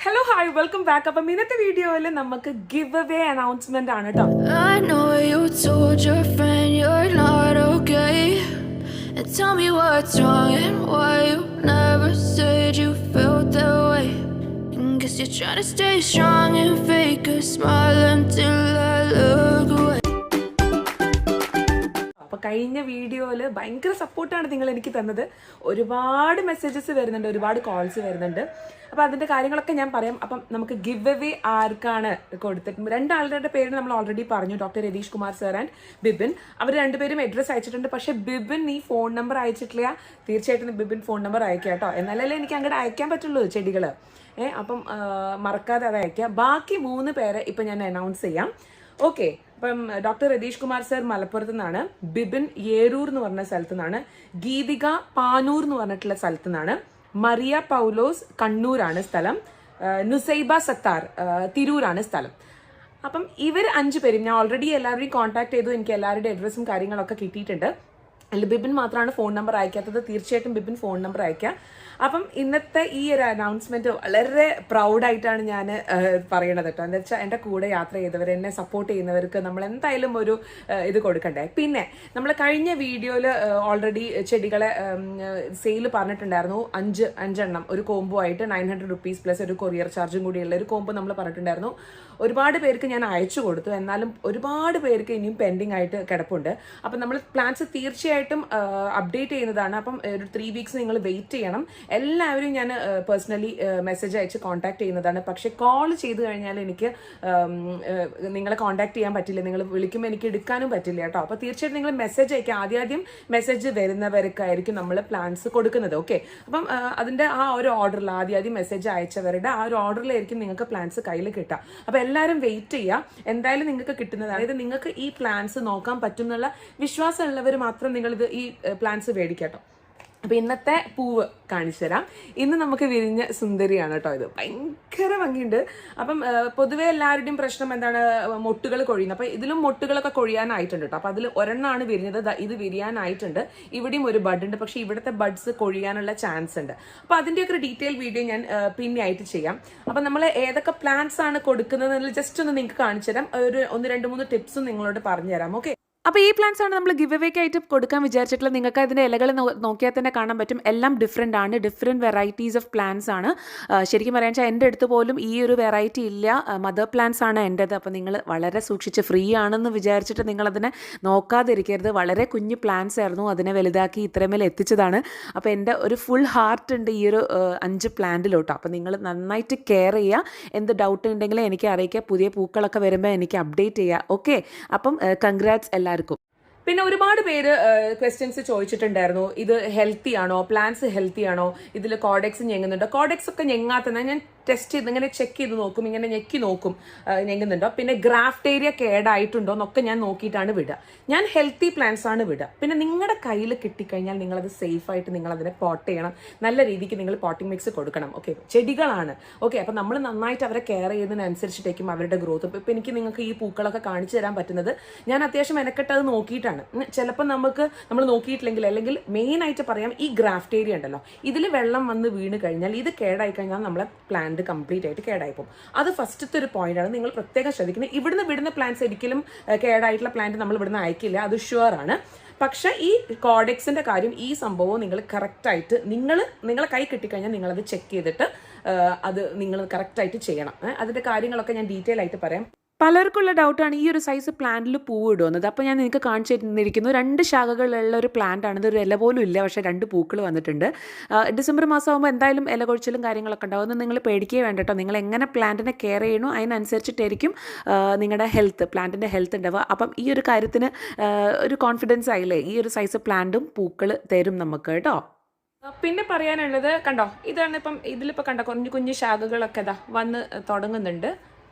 Hello, hi, welcome back. അപ്പോൾ ഇന്നത്തെ വീഡിയോയിൽ നമുക്ക് ഗിവ് അവേ അനൗൺസ്മെന്റ് ആണ് ട്ടോ. I know you told your friend you're not okay, and tell me what's wrong and why you never said you felt that way. And guess you're trying to stay strong and fake a smile until I look away. അപ്പോൾ കഴിഞ്ഞ വീഡിയോയിൽ ഭയങ്കര സപ്പോർട്ടാണ് നിങ്ങൾ എനിക്ക് തന്നത്. ഒരുപാട് messages വരുന്നുണ്ട്, ഒരുപാട് കോൾസ് വരുന്നുണ്ട്. അപ്പോൾ അതിൻ്റെ കാര്യങ്ങളൊക്കെ ഞാൻ പറയാം. അപ്പം നമുക്ക് ഗിവ് അവേ ആർക്കാണ് കൊടുത്തിട്ട് രണ്ടാളുടെ പേര് നമ്മൾ ഓൾറെഡി പറഞ്ഞു, doctor Ratheesh Kumar sir and Bibin. അവർ രണ്ടുപേരും അഡ്രസ്സ് അയച്ചിട്ടുണ്ട്. പക്ഷേ ബിബിൻ ഈ ഫോൺ നമ്പർ അയച്ചിട്ടില്ല. തീർച്ചയായിട്ടും ബിബിൻ ഫോൺ നമ്പർ അയക്കാം കേട്ടോ, എന്നാലല്ലേ എനിക്ക് അങ്ങോട്ട് അയക്കാൻ പറ്റുള്ളൂ ചെടികൾ. അപ്പം മറക്കാതെ അത് അയക്കാം. ബാക്കി 3 പേരെ ഇപ്പം ഞാൻ അനൗൺസ് ചെയ്യാം. ഓക്കെ, അപ്പം ഡോക്ടർ രതീഷ് കുമാർ സർ മലപ്പുറത്ത് നിന്നാണ്, ബിബിൻ ഏരൂർ എന്ന് പറഞ്ഞ സ്ഥലത്തു നിന്നാണ്, ഗീതിക പാനൂർ എന്ന് പറഞ്ഞിട്ടുള്ള സ്ഥലത്തു നിന്നാണ്, മറിയ പൗലോസ് കണ്ണൂരാണ് സ്ഥലം, നുസൈബ സത്താർ തിരൂരാണ് സ്ഥലം. അപ്പം ഇവർ 5 പേരും ഞാൻ ഓൾറെഡി എല്ലാവരെയും കോൺടാക്ട് ചെയ്തു. എനിക്ക് എല്ലാവരുടെ അഡ്രസ്സും കാര്യങ്ങളൊക്കെ കിട്ടിയിട്ടുണ്ട്. അല്ല, ബിബിൻ മാത്രമാണ് ഫോൺ നമ്പർ അയക്കാത്തത്. തീർച്ചയായിട്ടും ബിബിൻ ഫോൺ നമ്പർ അയക്കാം. അപ്പം ഇന്നത്തെ ഈ ഒരു അനൗൺസ്മെന്റ് വളരെ പ്രൗഡായിട്ടാണ് ഞാൻ പറയണത് കേട്ടോ. എന്താ വെച്ചാൽ എൻ്റെ കൂടെ യാത്ര ചെയ്തവർ, എന്നെ സപ്പോർട്ട് ചെയ്യുന്നവർക്ക് നമ്മൾ എന്തായാലും ഒരു ഇത് കൊടുക്കണ്ടേ. പിന്നെ നമ്മൾ കഴിഞ്ഞ വീഡിയോയിൽ ഓൾറെഡി ചെടികളെ സെയിൽ പറഞ്ഞിട്ടുണ്ടായിരുന്നു. 5 എണ്ണം ഒരു കോംബോ ആയിട്ട് 900 റുപ്പീസ് പ്ലസ് ഒരു കൊറിയർ ചാർജും കൂടിയുള്ള ഒരു കോംബോ നമ്മൾ പറഞ്ഞിട്ടുണ്ടായിരുന്നു. ഒരുപാട് പേർക്ക് ഞാൻ അയച്ചു കൊടുത്തു. എന്നാലും ഒരുപാട് പേർക്ക് ഇനിയും പെൻഡിങ് ആയിട്ട് കിടപ്പുണ്ട്. അപ്പം നമ്മൾ പ്ലാൻസ് തീർച്ചയായിട്ടും അപ്ഡേറ്റ് ചെയ്യുന്നതാണ്. അപ്പം ഒരു 3 വീക്സ് നിങ്ങൾ വെയിറ്റ് ചെയ്യണം. എല്ലാവരും ഞാൻ പേഴ്സണലി മെസ്സേജ് അയച്ച് കോൺടാക്ട് ചെയ്യുന്നതാണ്. പക്ഷെ കോൾ ചെയ്ത് കഴിഞ്ഞാൽ എനിക്ക് നിങ്ങളെ കോൺടാക്ട് ചെയ്യാൻ പറ്റില്ല. നിങ്ങൾ വിളിക്കുമ്പോൾ എനിക്ക് എടുക്കാനും പറ്റില്ല കേട്ടോ. അപ്പോൾ തീർച്ചയായിട്ടും നിങ്ങൾ മെസ്സേജ് അയക്കുക. ആദ്യം മെസ്സേജ് വരുന്നവർക്കായിരിക്കും നമ്മൾ പ്ലാൻസ് കൊടുക്കുന്നത്. ഓക്കെ, അപ്പം അതിൻ്റെ ആ ഒരു ഓർഡറിൽ ആദ്യം മെസ്സേജ് അയച്ചവരുടെ ആ ഒരു ഓർഡറിലായിരിക്കും നിങ്ങൾക്ക് പ്ലാൻസ് കയ്യിൽ കിട്ടുക. അപ്പോൾ എല്ലാവരും വെയിറ്റ് ചെയ്യുക. എന്തായാലും നിങ്ങൾക്ക് കിട്ടുന്നത്, അതായത് നിങ്ങൾക്ക് ഈ പ്ലാൻസ് നോക്കാൻ പറ്റും എന്നുള്ള വിശ്വാസമുള്ളവർ മാത്രം നിങ്ങളിത് ഈ പ്ലാൻസ് മേടിക്കാട്ടോ. അപ്പം ഇന്നത്തെ പൂവ് കാണിച്ചു തരാം. ഇന്ന് നമുക്ക് വിരിഞ്ഞ സുന്ദരിയാണ് കേട്ടോ. ഇത് ഭയങ്കര ഭംഗിയുണ്ട്. അപ്പം പൊതുവെ എല്ലാവരുടെയും പ്രശ്നം എന്താണ്, മൊട്ടുകൾ കൊഴിയുന്നത്. അപ്പം ഇതിലും മൊട്ടുകളൊക്കെ കൊഴിയാനായിട്ടുണ്ട് കേട്ടോ. അപ്പം അതിൽ ഒരെണ്ണമാണ് വിരിഞ്ഞത്. ഇത് വിരിയാനായിട്ടുണ്ട്. ഇവിടെയും ഒരു ബഡ് ഉണ്ട്, പക്ഷേ ഇവിടുത്തെ ബഡ്സ് കൊഴിയാനുള്ള ചാൻസ് ഉണ്ട്. അപ്പം അതിൻ്റെയൊക്കെ ഒരു ഡീറ്റെയിൽ വീഡിയോ ഞാൻ പിന്നെ ആയിട്ട് ചെയ്യാം. അപ്പം നമ്മൾ ഏതൊക്കെ പ്ലാന്റ്സ് ആണ് കൊടുക്കുന്നത് ജസ്റ്റ് ഒന്ന് നിങ്ങൾക്ക് കാണിച്ചു തരാം. ഒരു 1-2-3 ടിപ്സും നിങ്ങളോട് പറഞ്ഞു തരാം. ഓക്കെ, അപ്പോൾ ഈ പ്ലാന്റ്സ് ആണ് നമ്മൾ ഗിവ് അവേക്ക് ആയിട്ട് കൊടുക്കാൻ വിചാരിച്ചിട്ടുള്ളത്. നിങ്ങൾക്ക് അതിൻ്റെ ഇലകൾ നോക്കിയാൽ തന്നെ കാണാൻ പറ്റും. എല്ലാം ഡിഫറെൻ്റ് ആണ്, ഡിഫറെൻറ്റ് വെറൈറ്റീസ് ഓഫ് പ്ലാന്റ്സ് ആണ്. ശരിക്കും പറയാൻ വെച്ചാൽ എൻ്റെ അടുത്ത് പോലും ഈ ഒരു വെറൈറ്റി ഇല്ല. മദർ പ്ലാന്റ്സ് ആണ് എൻ്റേത്. അപ്പോൾ നിങ്ങൾ വളരെ സൂക്ഷിച്ച്, ഫ്രീ ആണെന്ന് വിചാരിച്ചിട്ട് നിങ്ങളതിനെ നോക്കാതിരിക്കരുത്. വളരെ കുഞ്ഞു പ്ലാന്റ്സ് ആയിരുന്നു, അതിനെ വലുതാക്കി ഇത്രമേൽ എത്തിച്ചതാണ്. അപ്പോൾ എൻ്റെ ഒരു ഫുൾ ഹാർട്ട് ഉണ്ട് ഈ ഒരു 5 പ്ലാന്റിലോട്ടോ. അപ്പോൾ നിങ്ങൾ നന്നായിട്ട് കെയർ ചെയ്യുക. എന്ത് ഡൗട്ട് ഉണ്ടെങ്കിലും എനിക്ക് അറിയിക്കുക. പുതിയ പൂക്കളൊക്കെ വരുമ്പോൾ എനിക്ക് അപ്ഡേറ്റ് ചെയ്യുക. ഓക്കെ, അപ്പം കൺഗ്രാറ്റ്സ് എല്ലാവർക്കും. പിന്നെ ഒരുപാട് പേര് ക്വസ്റ്റ്യൻസ് ചോദിച്ചിട്ടുണ്ടായിരുന്നു. ഇത് ഹെൽത്തി ആണോ, പ്ലാന്റ്സ് ഹെൽത്തി ആണോ, ഇതിൽ കോഡെക്സ് ഞെങ്ങുന്നുണ്ടോ? കോഡെക്സ് ഒക്കെ ഞെങ്ങാത്തത് ഞാൻ ടെസ്റ്റ് ചെയ്ത് ഇങ്ങനെ ചെക്ക് ചെയ്ത് നോക്കും, ഇങ്ങനെ ഞെക്കി നോക്കും ഞെങ്ങുന്നുണ്ടോ. പിന്നെ ഗ്രാഫ്റ്റ് ഏരിയ കേടായിട്ടുണ്ടോ എന്നൊക്കെ ഞാൻ നോക്കിയിട്ടാണ് വിടുക. ഞാൻ ഹെൽത്തി പ്ലാന്റ്സ് ആണ് വിടുക. പിന്നെ നിങ്ങളുടെ കയ്യിൽ കിട്ടിക്കഴിഞ്ഞാൽ നിങ്ങളത് സേഫായിട്ട് നിങ്ങളതിനെ പോട്ട് ചെയ്യണം. നല്ല രീതിക്ക് നിങ്ങൾ പോട്ടിംഗ് മിക്സ് കൊടുക്കണം. ഓക്കെ, ചെടികളാണ്. ഓക്കെ, അപ്പം നമ്മൾ നന്നായിട്ട് അവരെ കെയർ ചെയ്യുന്നതിനനുസരിച്ചിട്ടേക്കും അവരുടെ ഗ്രോത്ത്. ഇപ്പം എനിക്ക് നിങ്ങൾക്ക് ഈ പൂക്കളൊക്കെ കാണിച്ചു തരാൻ പറ്റുന്നത് ഞാൻ അത്യാവശ്യം മെനക്കെട്ട് അത് നോക്കിയിട്ടാണ്. ചിലപ്പോൾ നമ്മൾ നോക്കിയിട്ടില്ലെങ്കിൽ, അല്ലെങ്കിൽ മെയിൻ ആയിട്ട് പറയാം, ഈ ഗ്രാഫ്റ്റ് ഏരിയ ഉണ്ടല്ലോ, ഇതിൽ വെള്ളം വന്ന് വീണ് കഴിഞ്ഞാൽ, ഇത് കേടായി കഴിഞ്ഞാൽ നമ്മളെ പ്ലാന്റ് കംപ്ലീറ്റ് ആയിട്ട് കേടായി പോകും. അത് ഫസ്റ്റത്തെ ഒരു പോയിന്റ് ആണ്. നിങ്ങൾ പ്രത്യേകം ശ്രദ്ധിക്കുന്നത്. ഇവിടുന്ന് വിടുന്ന പ്ലാന്റ്സ് ഒരിക്കലും കേടായിട്ടുള്ള പ്ലാന്റ് നമ്മൾ ഇവിടുന്ന് അയക്കില്ല, അത് ഷുവർ ആണ്. പക്ഷേ ഈ കോഡെക്സിന്റെ കാര്യം, ഈ സംഭവം നിങ്ങൾ കറക്റ്റായിട്ട് നിങ്ങളെ കൈ കിട്ടിക്കഴിഞ്ഞാൽ നിങ്ങളത് ചെക്ക് ചെയ്തിട്ട് അത് നിങ്ങൾ കറക്റ്റായിട്ട് ചെയ്യണം. അതിന്റെ കാര്യങ്ങളൊക്കെ ഞാൻ ഡീറ്റെയിൽ ആയിട്ട് പറയാം. പലർക്കുള്ള ഡൗട്ടാണ് ഈ ഒരു സൈസ് പ്ലാന്റിൽ പൂവ് ഇടുന്നത്. അപ്പോൾ ഞാൻ നിങ്ങൾക്ക് കാണിച്ചു തന്നിരിക്കുന്നു. 2 ശാഖകളുള്ള ഒരു പ്ലാന്റ് ആണ്. ഇതൊരു ഇല പോലും ഇല്ല, പക്ഷേ 2 പൂക്കൾ വന്നിട്ടുണ്ട്. ഡിസംബർ മാസമാകുമ്പോൾ എന്തായാലും ഇല കൊഴിച്ചിലും കാര്യങ്ങളൊക്കെ ഉണ്ടാവും. അതൊന്നും നിങ്ങൾ പേടിക്കുകയേ വേണ്ട കേട്ടോ. നിങ്ങൾ എങ്ങനെ പ്ലാന്റിനെ കെയർ ചെയ്യണോ അതിനനുസരിച്ചിട്ടായിരിക്കും നിങ്ങളുടെ പ്ലാന്റിൻ്റെ ഹെൽത്ത് ഉണ്ടാവുക. അപ്പം ഈ ഒരു കാര്യത്തിന് ഒരു കോൺഫിഡൻസ് ആയില്ലേ, ഈ ഒരു സൈസ് പ്ലാന്റും പൂക്കൾ തരും നമുക്ക് കേട്ടോ. പിന്നെ പറയാനുള്ളത് കണ്ടോ, ഇതാണ്. ഇപ്പം ഇതിലിപ്പോൾ കണ്ടോ, കുഞ്ഞു ശാഖകളൊക്കെ വന്ന് തുടങ്ങുന്നുണ്ട്,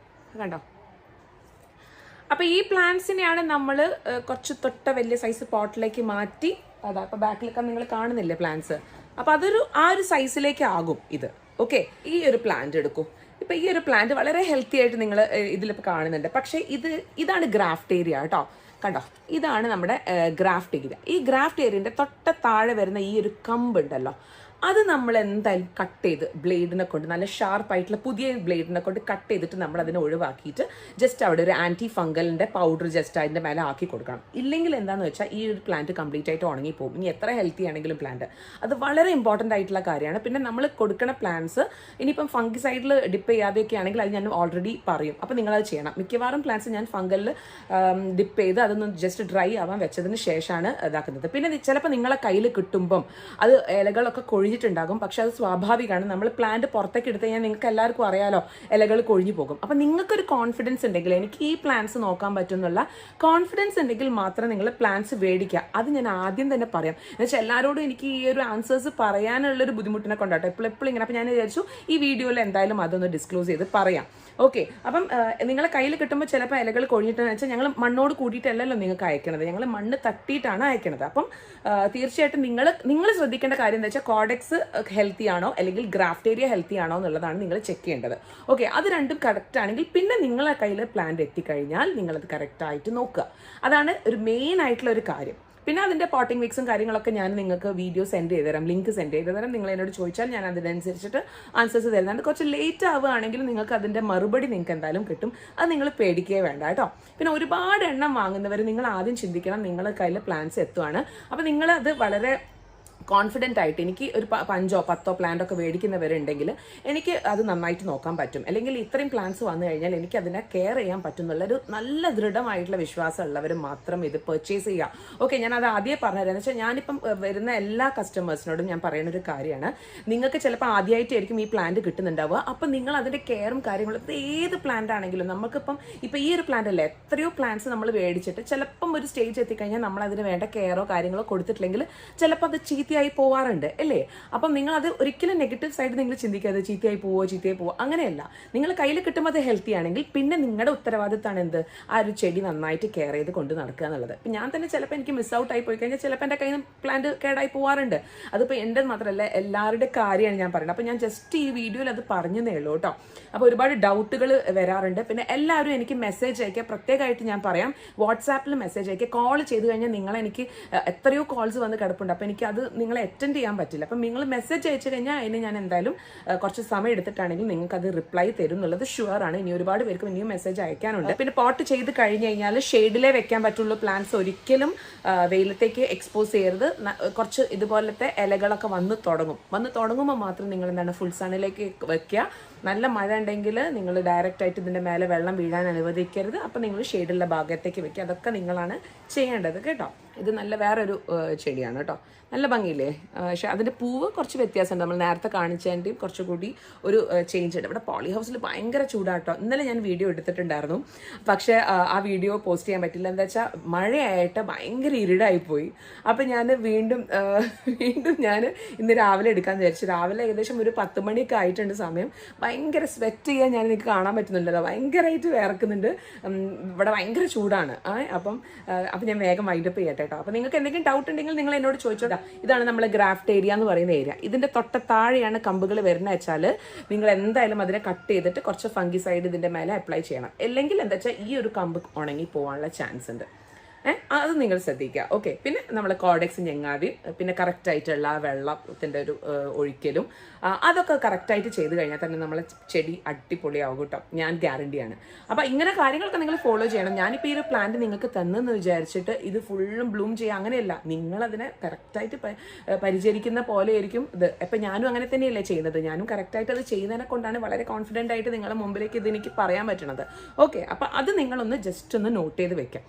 കണ്ടോ. അപ്പോൾ ഈ പ്ലാന്റ്സിനെയാണ് നമ്മൾ കുറച്ച് തൊട്ട വലിയ സൈസ് പോട്ടിലേക്ക് മാറ്റി, അതാ ഇപ്പോൾ ബാക്കിലൊക്കെ നിങ്ങൾ കാണുന്നില്ലേ പ്ലാന്റ്സ്. അപ്പോൾ ആ ഒരു സൈസിലേക്ക് ആകും ഇത്. ഓക്കെ, ഈ ഒരു പ്ലാന്റ് എടുക്കൂ. ഇപ്പം ഈ ഒരു പ്ലാന്റ് വളരെ ഹെൽത്തി ആയിട്ട് നിങ്ങൾ ഇതിലിപ്പോൾ കാണുന്നുണ്ട്. പക്ഷേ ഇതാണ് ഗ്രാഫ്റ്റ് ഏരിയ കേട്ടോ. കണ്ടോ, ഇതാണ് നമ്മുടെ ഗ്രാഫ്റ്റ് ഏരിയ. ഈ ഗ്രാഫ്റ്റ് ഏരിയൻ്റെ തൊട്ട താഴെ വരുന്ന ഈ ഒരു കമ്പ് ഉണ്ടല്ലോ, അത് നമ്മൾ എന്തായാലും കട്ട് ചെയ്ത് ബ്ലേഡിനെ കൊണ്ട് നല്ല ഷാർപ്പായിട്ടുള്ള പുതിയ ബ്ലേഡിനെ കൊണ്ട് കട്ട് ചെയ്തിട്ട് നമ്മൾ അതിനെ ഒഴിവാക്കിയിട്ട് ജസ്റ്റ് അവിടെ ഒരു ആൻറ്റി ഫംഗലിൻ്റെ പൗഡർ ജസ്റ്റ് അതിൻ്റെ മേലെ ആക്കി കൊടുക്കണം. ഇല്ലെങ്കിൽ എന്താണെന്ന് വെച്ചാൽ ഈ ഒരു പ്ലാന്റ് കംപ്ലീറ്റ് ആയിട്ട് ഉണങ്ങിപ്പോകും. ഇനി എത്ര ഹെൽത്തി ആണെങ്കിലും പ്ലാന്റ് അത് വളരെ ഇമ്പോർട്ടൻ്റ് ആയിട്ടുള്ള കാര്യമാണ്. പിന്നെ നമ്മൾ കൊടുക്കുന്ന പ്ലാന്റ്സ് ഇനിയിപ്പം ഫംഗിസൈഡിൽ ഡിപ്പ് ചെയ്യാതെയൊക്കെ ആണെങ്കിൽ അത് ഞാൻ ഓൾറെഡി പറയും. അപ്പോൾ നിങ്ങളത് ചെയ്യണം. മിക്കവാറും പ്ലാന്റ്സ് ഞാൻ ഫംഗലിൽ ഡിപ്പ് ചെയ്ത് അതൊന്ന് ജസ്റ്റ് ഡ്രൈ ആവാൻ വെച്ചതിന് ശേഷമാണ് ഇതാക്കുന്നത്. പിന്നെ ചിലപ്പോൾ നിങ്ങളെ കയ്യിൽ കിട്ടുമ്പം അത് ഇലകളൊക്കെ കൊഴിഞ്ഞിട്ടുണ്ടാകും. പക്ഷെ അത് സ്വാഭാവികമാണ്. നമ്മൾ പ്ലാന്റ് പുറത്തേക്ക് എടുത്ത് കഴിഞ്ഞാൽ നിങ്ങൾക്ക് എല്ലാവർക്കും അറിയാലോ ഇലകൾ കൊഴിഞ്ഞു പോകും. അപ്പം നിങ്ങൾക്കൊരു കോൺഫിഡൻസ് ഉണ്ടെങ്കിൽ എനിക്ക് ഈ പ്ലാന്റ്സ് നോക്കാൻ പറ്റും എന്നുള്ള കോൺഫിഡൻസ് ഉണ്ടെങ്കിൽ മാത്രം നിങ്ങൾ പ്ലാന്റ്സ് മേടിക്കുക. അത് ഞാൻ ആദ്യം തന്നെ പറയാം. എന്നുവെച്ചാൽ എല്ലാവരോടും എനിക്ക് ഈ ഒരു ആൻസേഴ്സ് പറയാനുള്ളൊരു ബുദ്ധിമുട്ടിനെ കൊണ്ടാട്ടോ എപ്പോഴും ഇങ്ങനെ. അപ്പം ഞാൻ വിചാരിച്ചു ഈ വീഡിയോയിൽ എന്തായാലും അതൊന്ന് ഡിസ്ക്ലോസ് ചെയ്ത് പറയാം. ഓക്കെ. അപ്പം നിങ്ങളെ കയ്യിൽ കിട്ടുമ്പോൾ ചിലപ്പോൾ ഇലകൾ കൊഴിഞ്ഞിട്ടെന്ന് വെച്ചാൽ ഞങ്ങൾ മണ്ണോട് കൂടിയിട്ടല്ലല്ലോ നിങ്ങൾക്ക് അയക്കണത്, ഞങ്ങൾ മണ്ണ് തട്ടിയിട്ടാണ് അയക്കണത്. അപ്പം തീർച്ചയായിട്ടും നിങ്ങൾ ശ്രദ്ധിക്കേണ്ട കാര്യം എന്താ വെച്ചാൽ കോഡെക്സ് ഹെൽത്തി ആണോ അല്ലെങ്കിൽ ഗ്രാഫ്റ്റേരിയ ഹെൽത്തി ആണോ എന്നുള്ളതാണ് നിങ്ങൾ ചെക്ക് ചെയ്യേണ്ടത്. ഓക്കെ. അത് രണ്ടും കറക്റ്റ് ആണെങ്കിൽ പിന്നെ നിങ്ങളെ കയ്യിൽ പ്ലാന്റ് എത്തിക്കഴിഞ്ഞാൽ നിങ്ങളത് കറക്റ്റായിട്ട് നോക്കുക. അതാണ് ഒരു മെയിൻ ആയിട്ടുള്ള ഒരു കാര്യം. പിന്നെ അതിൻ്റെ പോട്ടിംഗ് മിക്സും കാര്യങ്ങളൊക്കെ ഞാൻ നിങ്ങൾക്ക് വീഡിയോ സെൻഡ് ചെയ്ത് തരാം, ലിങ്ക് സെൻഡ് ചെയ്ത് തരാം. നിങ്ങൾ എന്നോട് ചോദിച്ചാൽ ഞാൻ അതിനനുസരിച്ചിട്ട് ആൻസേഴ്സ് തരുന്നുണ്ട്. കുറച്ച് ലേറ്റ് ആവുകയാണെങ്കിൽ നിങ്ങൾക്ക് അതിൻ്റെ മറുപടി നിങ്ങൾക്ക് എന്തായാലും കിട്ടും. അത് നിങ്ങൾ പേടിക്കുകയേ വേണ്ട കേട്ടോ. പിന്നെ ഒരുപാട് എണ്ണം വാങ്ങുന്നവർ നിങ്ങൾ ആദ്യം ചിന്തിക്കണം നിങ്ങളുടെ കയ്യിൽ പ്ലാന്റ്സ് എത്തുവാണ്. അപ്പോൾ നിങ്ങളത് വളരെ കോൺഫിഡൻ്റ് ആയിട്ട് എനിക്ക് ഒരു 5 or 10 പ്ലാന്റ് ഒക്കെ മേടിക്കുന്നവരുണ്ടെങ്കിൽ എനിക്ക് അത് നന്നായിട്ട് നോക്കാൻ പറ്റും, അല്ലെങ്കിൽ ഇത്രയും പ്ലാന്റ്സ് വന്നു കഴിഞ്ഞാൽ എനിക്ക് അതിനെ കെയർ ചെയ്യാൻ പറ്റും എന്നുള്ളൊരു നല്ല ദൃഢമായിട്ടുള്ള വിശ്വാസം ഉള്ളവർ മാത്രം ഇത് പർച്ചേസ് ചെയ്യുക. ഓക്കെ. ഞാൻ അത് ആദ്യമേ പറഞ്ഞുതരാം. എന്ന് വെച്ചാൽ ഞാനിപ്പം വരുന്ന എല്ലാ കസ്റ്റമേഴ്സിനോടും ഞാൻ പറയുന്ന ഒരു കാര്യമാണ്, നിങ്ങൾക്ക് ചിലപ്പോൾ ആദ്യമായിട്ടായിരിക്കും ഈ പ്ലാന്റ് കിട്ടുന്നുണ്ടാവുക. അപ്പം നിങ്ങൾ അതിൻ്റെ കെയറും കാര്യങ്ങളും ഏത് പ്ലാന്റ് ആണെങ്കിലും നമുക്കിപ്പം ഇപ്പം ഈ ഒരു പ്ലാന്റ് അല്ലേ എത്രയോ പ്ലാന്റ്സ് നമ്മൾ മേടിച്ചിട്ട് ചിലപ്പം ഒരു സ്റ്റേജ് എത്തിക്കഴിഞ്ഞാൽ നമ്മൾ അതിന് വേണ്ട കെയറോ കാര്യങ്ങളോ കൊടുത്തിട്ടില്ലെങ്കിൽ ചിലപ്പോൾ അത് ചീത്തയായി പോവാറുണ്ട് അല്ലേ. അപ്പം നിങ്ങൾ അത് ഒരിക്കലും നെഗറ്റീവ് സൈഡ് നിങ്ങൾ ചിന്തിക്കാതെ ചീത്തയായി പോവോ അങ്ങനെയല്ല. നിങ്ങൾ കയ്യിൽ കിട്ടുമ്പോൾ അത് ഹെൽത്തി ആണെങ്കിൽ പിന്നെ നിങ്ങളുടെ ഉത്തരവാദിത്തമാണ് എന്ത് ആ ഒരു ചെടി നന്നായിട്ട് കെയർ ചെയ്ത് കൊണ്ട് നടക്കുക എന്നുള്ളത്. ഇപ്പം ഞാൻ തന്നെ ചിലപ്പോൾ എനിക്ക് മിസ് ഔട്ട് ആയി പോയി കഴിഞ്ഞാൽ ചിലപ്പോൾ എൻ്റെ കയ്യിൽ നിന്ന് പ്ലാന്റ് കേടായി പോവാറുണ്ട്. അതിപ്പോൾ എൻ്റെ മാത്രമല്ല എല്ലാവരുടെ കാര്യമാണ് ഞാൻ പറയുന്നത്. അപ്പോൾ ഞാൻ ജസ്റ്റ് ഈ വീഡിയോയിൽ അത് പറഞ്ഞതേ ഉള്ളൂ കേട്ടോ. അപ്പോൾ ഒരുപാട് ഡൗട്ടുകൾ വരാറുണ്ട്. പിന്നെ എല്ലാവരും എനിക്ക് മെസ്സേജ് അയക്കുക. പ്രത്യേകമായിട്ട് ഞാൻ പറയാം, വാട്സാപ്പിൽ മെസ്സേജ് അയക്കുക. കോൾ ചെയ്ത് കഴിഞ്ഞാൽ എനിക്ക് എത്രയോ കോൾസ് വന്ന് കിടപ്പുണ്ട്. അപ്പോൾ എനിക്കത് നിങ്ങളെ അറ്റൻഡ് ചെയ്യാൻ പറ്റില്ല. അപ്പം നിങ്ങൾ മെസ്സേജ് അയച്ചു കഴിഞ്ഞാൽ അതിന് ഞാൻ എന്തായാലും കുറച്ച് സമയം എടുത്തിട്ടാണെങ്കിൽ നിങ്ങൾക്ക് അത് റിപ്ലൈ തരും എന്നുള്ളത് ഷുവർ ആണ്. ഇനി ഒരുപാട് പേർക്ക് ഇനിയും മെസ്സേജ് അയക്കാനുണ്ട്. പിന്നെ പോട്ട് ചെയ്ത് കഴിഞ്ഞ് കഴിഞ്ഞാൽ ഷെയ്ഡിലേ വെക്കാൻ പറ്റുള്ളൂ. പ്ലാന്റ്സ് ഒരിക്കലും വെയിലത്തേക്ക് എക്സ്പോസ് ചെയ്യരുത്. കുറച്ച് ഇതുപോലത്തെ ഇലകളൊക്കെ വന്ന് തുടങ്ങുമ്പോൾ മാത്രം നിങ്ങൾ എന്താണ് ഫുൾ സണ്ണിലേക്ക് വെക്കുക. നല്ല മഴ ഉണ്ടെങ്കിൽ നിങ്ങൾ ഡയറക്റ്റ് ആയിട്ട് ഇതിൻ്റെ മേലെ വെള്ളം വീഴാൻ അനുവദിക്കരുത്. അപ്പം നിങ്ങൾ ഷെയ്ഡുള്ള ഭാഗത്തേക്ക് വെക്കുക. അതൊക്കെ നിങ്ങളാണ് ചെയ്യേണ്ടത് കേട്ടോ. ഇത് നല്ല വേറൊരു ചെടിയാണ് കേട്ടോ. നല്ല ഭംഗിയില്ലേ. പക്ഷെ അതിൻ്റെ പൂവ് കുറച്ച് വ്യത്യാസമുണ്ട്. നമ്മൾ നേരത്തെ കാണിച്ചതിൻ്റെയും കുറച്ചുകൂടി ഒരു ചേഞ്ച് ഉണ്ട്. ഇവിടെ പോളി ഹൗസിൽ ഭയങ്കര ചൂടാട്ടോ. ഇന്നലെ ഞാൻ വീഡിയോ എടുത്തിട്ടുണ്ടായിരുന്നു, പക്ഷേ ആ വീഡിയോ പോസ്റ്റ് ചെയ്യാൻ പറ്റില്ല. എന്താ വെച്ചാൽ മഴയായിട്ട് ഭയങ്കര ഇരുടായിപ്പോയി. അപ്പം ഞാൻ വീണ്ടും ഞാൻ ഇന്ന് രാവിലെ എടുക്കാമെന്ന് വിചാരിച്ചു. രാവിലെ ഏകദേശം ഒരു 10 മണിയൊക്കെ ആയിട്ടുണ്ട് സമയം. ഭയങ്കര സ്വെറ്റ് ചെയ്യാൻ ഞാൻ എനിക്ക് കാണാൻ പറ്റുന്നുണ്ടല്ലോ, ഭയങ്കരമായിട്ട് വിയർക്കുന്നുണ്ട്. ഇവിടെ ഭയങ്കര ചൂടാണ്. അപ്പം ഞാൻ വേഗം വൈൻഡപ്പ് ചെയ്യട്ടെ കേട്ടോ. അപ്പം നിങ്ങൾക്ക് എന്തെങ്കിലും ഡൗട്ട് ഉണ്ടെങ്കിൽ നിങ്ങൾ എന്നോട് ചോദിച്ചോട്ടെ. ഇതാണ് നമ്മൾ ഗ്രാഫ്റ്റ് ഏരിയ എന്ന് പറയുന്ന ഏരിയ. ഇതിന്റെ തൊട്ട താഴെയാണ് കമ്പുകൾ വരുന്നത് വെച്ചാൽ നിങ്ങൾ എന്തായാലും അതിനെ കട്ട് ചെയ്തിട്ട് കുറച്ച് ഫംഗിസൈഡ് ഇതിന്റെ മേലെ അപ്ലൈ ചെയ്യണം. അല്ലെങ്കിൽ എന്താ വെച്ചാൽ ഈ ഒരു കമ്പ് ഉണങ്ങി പോകാനുള്ള ചാൻസ് ഉണ്ട്. അത് നിങ്ങൾ ശ്രദ്ധിക്കുക. ഓക്കെ. പിന്നെ നമ്മൾ കോഡെക്സ് ഞെങ്ങാതെയും പിന്നെ കറക്റ്റായിട്ടുള്ള വെള്ളത്തിൻ്റെ ഒരു ഒഴിക്കലും അതൊക്കെ കറക്റ്റായിട്ട് ചെയ്ത് കഴിഞ്ഞാൽ തന്നെ നമ്മളെ ചെടി അടിപൊളിയാവും കേട്ടോ. ഞാൻ ഗ്യാരണ്ടിയാണ്. അപ്പോൾ ഇങ്ങനെ കാര്യങ്ങളൊക്കെ നിങ്ങൾ ഫോളോ ചെയ്യണം. ഞാനിപ്പോൾ ഈ ഒരു പ്ലാന്റ് നിങ്ങൾക്ക് തന്നെന്ന് വിചാരിച്ചിട്ട് ഇത് ഫുള്ളും ബ്ലൂം ചെയ്യുക അങ്ങനെയല്ല. നിങ്ങളതിനെ കറക്റ്റായിട്ട് പരിചരിക്കുന്ന പോലെ ആയിരിക്കും ഇത്. അപ്പം ഞാനും അങ്ങനെ തന്നെയല്ലേ ചെയ്യുന്നത്. ഞാനും കറക്റ്റായിട്ട് അത് ചെയ്യുന്നതിനെ കൊണ്ടാണ് വളരെ കോൺഫിഡൻ്റ് ആയിട്ട് നിങ്ങളുടെ മുമ്പിലേക്ക് ഇത് എനിക്ക് പറയാൻ പറ്റണത്. ഓക്കെ. അപ്പം അത് നിങ്ങളൊന്ന് ജസ്റ്റ് ഒന്ന് നോട്ട് ചെയ്ത് വെക്കാം.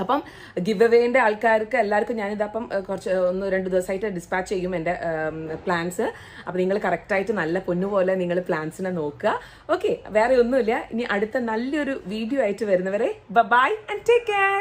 അപ്പം ഗിവ് അവേൻ്റെ ആൾക്കാർക്ക് എല്ലാവർക്കും ഞാനിതപ്പം കുറച്ച് 1-2 ദിവസമായിട്ട് ഡിസ്പാച്ച് ചെയ്യും എൻ്റെ പ്ലാൻസ്. അപ്പം നിങ്ങൾ കറക്റ്റായിട്ട് നല്ല പൊന്നുപോലെ നിങ്ങൾ പ്ലാൻസിനെ നോക്കുക. ഓക്കെ. വേറെ ഒന്നുമില്ല. ഇനി അടുത്ത നല്ലൊരു വീഡിയോ ആയിട്ട് വരുന്നവരെ ബൈ ആൻഡ് ടേക്ക് കെയർ.